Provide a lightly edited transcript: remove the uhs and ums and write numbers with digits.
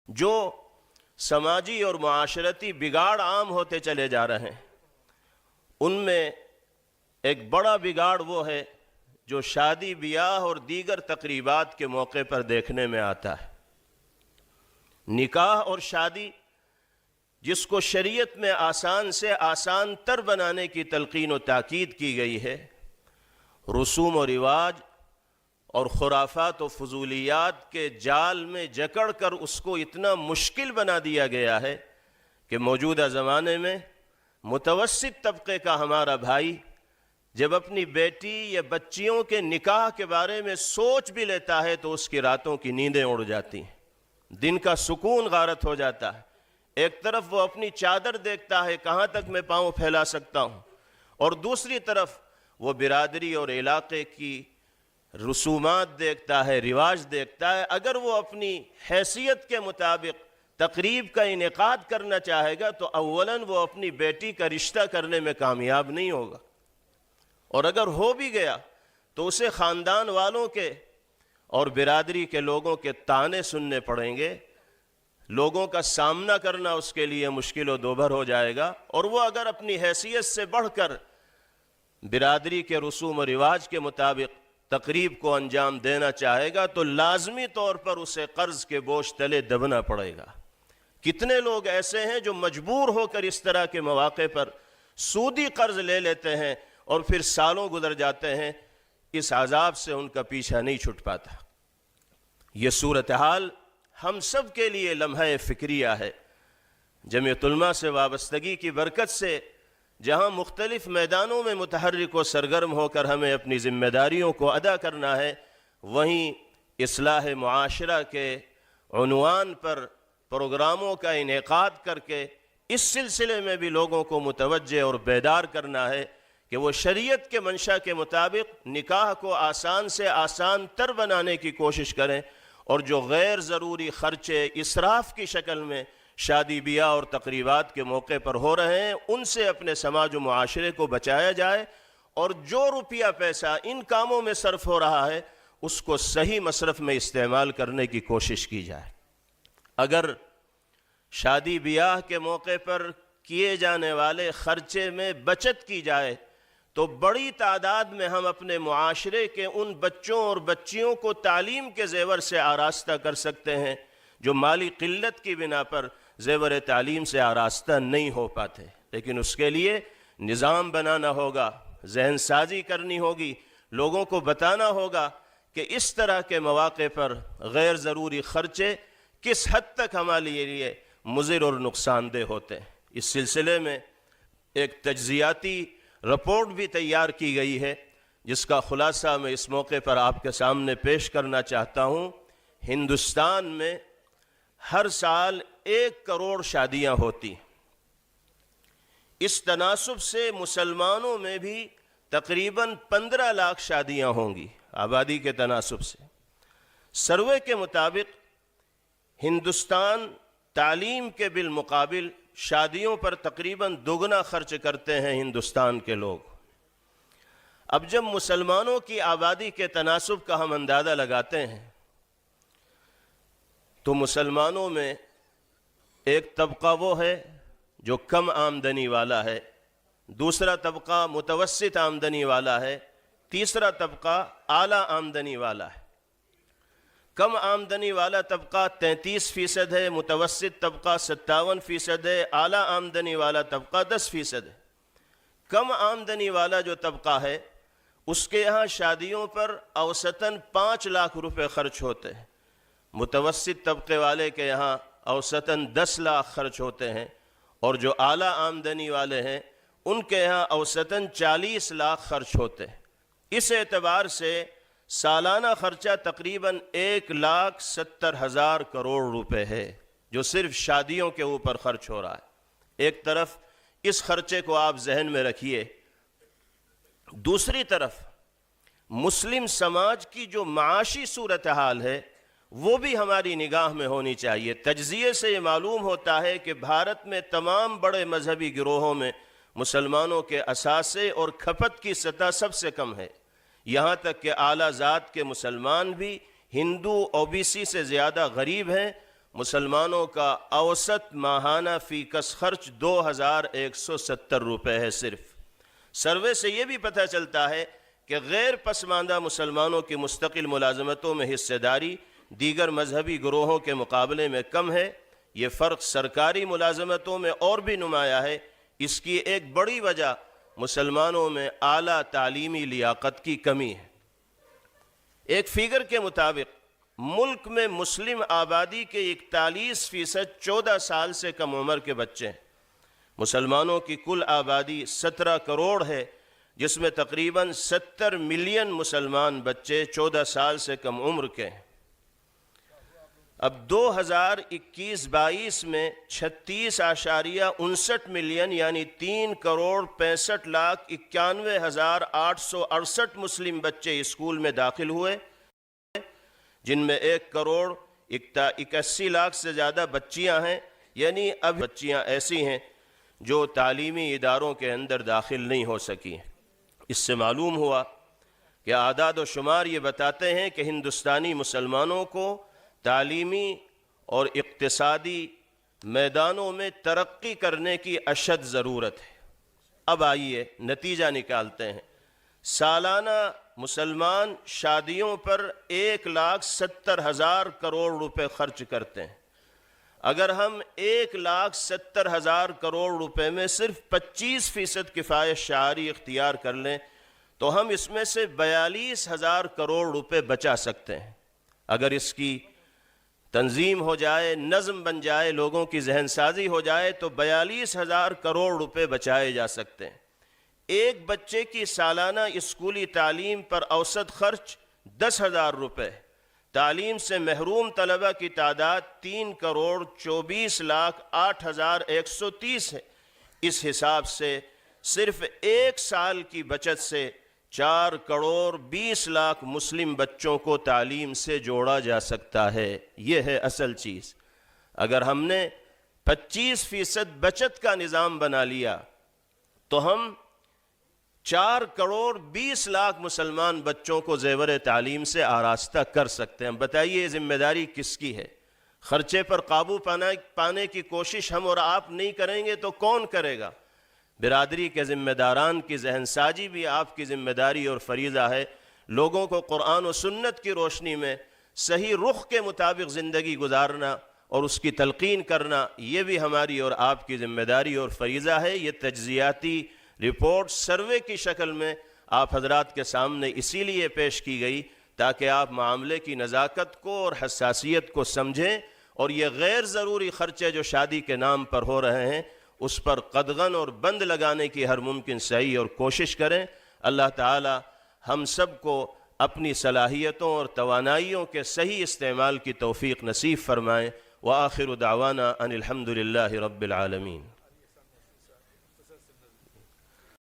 جو سماجی اور معاشرتی بگاڑ عام ہوتے چلے جا رہے ہیں، ان میں ایک بڑا بگاڑ وہ ہے جو شادی بیاہ اور دیگر تقریبات کے موقع پر دیکھنے میں آتا ہے۔ نکاح اور شادی، جس کو شریعت میں آسان سے آسان تر بنانے کی تلقین و تاکید کی گئی ہے، رسوم و رواج اور خرافات و فضولیات کے جال میں جکڑ کر اس کو اتنا مشکل بنا دیا گیا ہے کہ موجودہ زمانے میں متوسط طبقے کا ہمارا بھائی جب اپنی بیٹی یا بچیوں کے نکاح کے بارے میں سوچ بھی لیتا ہے تو اس کی راتوں کی نیندیں اڑ جاتی ہیں، دن کا سکون غارت ہو جاتا ہے۔ ایک طرف وہ اپنی چادر دیکھتا ہے کہاں تک میں پاؤں پھیلا سکتا ہوں، اور دوسری طرف وہ برادری اور علاقے کی رسومات دیکھتا ہے، رواج دیکھتا ہے۔ اگر وہ اپنی حیثیت کے مطابق تقریب کا انعقاد کرنا چاہے گا تو اولاً وہ اپنی بیٹی کا رشتہ کرنے میں کامیاب نہیں ہوگا، اور اگر ہو بھی گیا تو اسے خاندان والوں کے اور برادری کے لوگوں کے طعنے سننے پڑیں گے، لوگوں کا سامنا کرنا اس کے لیے مشکل و دوبھر ہو جائے گا، اور وہ اگر اپنی حیثیت سے بڑھ کر برادری کے رسوم و رواج کے مطابق تقریب کو انجام دینا چاہے گا تو لازمی طور پر اسے قرض کے بوجھ تلے دبنا پڑے گا۔ کتنے لوگ ایسے ہیں جو مجبور ہو کر اس طرح کے مواقع پر سودی قرض لے لیتے ہیں اور پھر سالوں گزر جاتے ہیں، اس عذاب سے ان کا پیچھا نہیں چھٹ پاتا۔ یہ صورتحال ہم سب کے لیے لمحہ فکریہ ہے۔ جمعیت علماء سے وابستگی کی برکت سے جہاں مختلف میدانوں میں متحرک و سرگرم ہو کر ہمیں اپنی ذمہ داریوں کو ادا کرنا ہے، وہیں اصلاح معاشرہ کے عنوان پر پروگراموں کا انعقاد کر کے اس سلسلے میں بھی لوگوں کو متوجہ اور بیدار کرنا ہے کہ وہ شریعت کے منشا کے مطابق نکاح کو آسان سے آسان تر بنانے کی کوشش کریں، اور جو غیر ضروری خرچے اسراف کی شکل میں شادی بیاہ اور تقریبات کے موقع پر ہو رہے ہیں ان سے اپنے سماج و معاشرے کو بچایا جائے، اور جو روپیہ پیسہ ان کاموں میں صرف ہو رہا ہے اس کو صحیح مصرف میں استعمال کرنے کی کوشش کی جائے۔ اگر شادی بیاہ کے موقع پر کیے جانے والے خرچے میں بچت کی جائے تو بڑی تعداد میں ہم اپنے معاشرے کے ان بچوں اور بچیوں کو تعلیم کے زیور سے آراستہ کر سکتے ہیں جو مالی قلت کی بنا پر زیور تعلیم سے آراستہ نہیں ہو پاتے، لیکن اس کے لیے نظام بنانا ہوگا، ذہن سازی کرنی ہوگی، لوگوں کو بتانا ہوگا کہ اس طرح کے مواقع پر غیر ضروری خرچے کس حد تک ہمارے لیے مضر اور نقصان دہ ہوتے ہیں۔ اس سلسلے میں ایک تجزیاتی رپورٹ بھی تیار کی گئی ہے جس کا خلاصہ میں اس موقع پر آپ کے سامنے پیش کرنا چاہتا ہوں۔ ہندوستان میں ہر سال 1 کروڑ شادیاں ہوتی، اس تناسب سے مسلمانوں میں بھی تقریباً 15 لاکھ شادیاں ہوں گی آبادی کے تناسب سے۔ سروے کے مطابق ہندوستان تعلیم کے بالمقابل شادیوں پر تقریباً دوگنا خرچ کرتے ہیں ہندوستان کے لوگ۔ اب جب مسلمانوں کی آبادی کے تناسب کا ہم اندازہ لگاتے ہیں تو مسلمانوں میں ایک طبقہ وہ ہے جو کم آمدنی والا ہے، دوسرا طبقہ متوسط آمدنی والا ہے، تیسرا طبقہ اعلیٰ آمدنی والا ہے۔ کم آمدنی والا طبقہ 33% ہے، متوسط طبقہ 57% ہے، اعلیٰ آمدنی والا طبقہ 10% ہے۔ کم آمدنی والا جو طبقہ ہے اس کے یہاں شادیوں پر اوسطاً 5 لاکھ روپے خرچ ہوتے ہیں، متوسط طبقے والے کے یہاں اوسطاً 10 لاکھ خرچ ہوتے ہیں، اور جو اعلیٰ آمدنی والے ہیں ان کے یہاں اوسطاً 40 لاکھ خرچ ہوتے ہیں۔ اس اعتبار سے سالانہ خرچہ تقریباً 1,70,000 کروڑ روپے ہے جو صرف شادیوں کے اوپر خرچ ہو رہا ہے۔ ایک طرف اس خرچے کو آپ ذہن میں رکھیے، دوسری طرف مسلم سماج کی جو معاشی صورتحال ہے وہ بھی ہماری نگاہ میں ہونی چاہیے۔ تجزیے سے یہ معلوم ہوتا ہے کہ بھارت میں تمام بڑے مذہبی گروہوں میں مسلمانوں کے اثاثے اور کھپت کی سطح سب سے کم ہے، یہاں تک کہ اعلیٰ ذات کے مسلمان بھی ہندو OBC سے زیادہ غریب ہیں، مسلمانوں کا اوسط ماہانہ فی کس خرچ 2170 روپے ہے صرف۔ سروے سے یہ بھی پتہ چلتا ہے کہ غیر پسماندہ مسلمانوں کی مستقل ملازمتوں میں حصہ داری دیگر مذہبی گروہوں کے مقابلے میں کم ہے۔ یہ فرق سرکاری ملازمتوں میں اور بھی نمایاں ہے۔ اس کی ایک بڑی وجہ مسلمانوں میں اعلیٰ تعلیمی لیاقت کی کمی ہے۔ ایک فیگر کے مطابق ملک میں مسلم آبادی کے 41% 14 سال سے کم عمر کے بچے ہیں۔ مسلمانوں کی کل آبادی 17 کروڑ ہے، جس میں تقریباً 70 ملین مسلمان بچے 14 سال سے کم عمر کے ہیں۔ اب 2021-22 میں 36.59 ملین یعنی 3 کروڑ 65 لاکھ 91,868 مسلم بچے اسکول میں داخل ہوئے، جن میں 1 کروڑ 81 لاکھ سے زیادہ بچیاں ہیں، یعنی اب بچیاں ایسی ہیں جو تعلیمی اداروں کے اندر داخل نہیں ہو سکی ہیں۔ اس سے معلوم ہوا کہ اعداد و شمار یہ بتاتے ہیں کہ ہندوستانی مسلمانوں کو تعلیمی اور اقتصادی میدانوں میں ترقی کرنے کی اشد ضرورت ہے۔ اب آئیے نتیجہ نکالتے ہیں۔ سالانہ مسلمان شادیوں پر 1,70,000 کروڑ روپے خرچ کرتے ہیں۔ اگر ہم 1,70,000 کروڑ روپے میں صرف 25% کفایت شعاری اختیار کر لیں تو ہم اس میں سے 42,000 کروڑ روپے بچا سکتے ہیں۔ اگر اس کی تنظیم ہو جائے، نظم بن جائے، لوگوں کی ذہن سازی ہو جائے تو 42,000 کروڑ روپے بچائے جا سکتے ہیں۔ ایک بچے کی سالانہ اسکولی تعلیم پر اوسط خرچ 10,000 روپے، تعلیم سے محروم طلبہ کی تعداد 3 کروڑ 24 لاکھ 8,130 ہے۔ اس حساب سے صرف ایک سال کی بچت سے 4 کروڑ 20 لاکھ مسلم بچوں کو تعلیم سے جوڑا جا سکتا ہے۔ یہ ہے اصل چیز۔ اگر ہم نے 25% بچت کا نظام بنا لیا تو ہم 4 کروڑ 20 لاکھ مسلمان بچوں کو زیور تعلیم سے آراستہ کر سکتے ہیں۔ بتائیے یہ ذمہ داری کس کی ہے؟ خرچے پر قابو پانے کی کوشش ہم اور آپ نہیں کریں گے تو کون کرے گا؟ برادری کے ذمہ داران کی ذہن سازی بھی آپ کی ذمہ داری اور فریضہ ہے۔ لوگوں کو قرآن و سنت کی روشنی میں صحیح رخ کے مطابق زندگی گزارنا اور اس کی تلقین کرنا، یہ بھی ہماری اور آپ کی ذمہ داری اور فریضہ ہے۔ یہ تجزیاتی رپورٹ سروے کی شکل میں آپ حضرات کے سامنے اسی لیے پیش کی گئی تاکہ آپ معاملے کی نزاکت کو اور حساسیت کو سمجھیں، اور یہ غیر ضروری خرچے جو شادی کے نام پر ہو رہے ہیں اس پر قدغن اور بند لگانے کی ہر ممکن سعی اور کوشش کریں۔ اللہ تعالی ہم سب کو اپنی صلاحیتوں اور توانائیوں کے صحیح استعمال کی توفیق نصیب فرمائیں۔ وآخر دعوانا ان الحمد للہ رب العالمین۔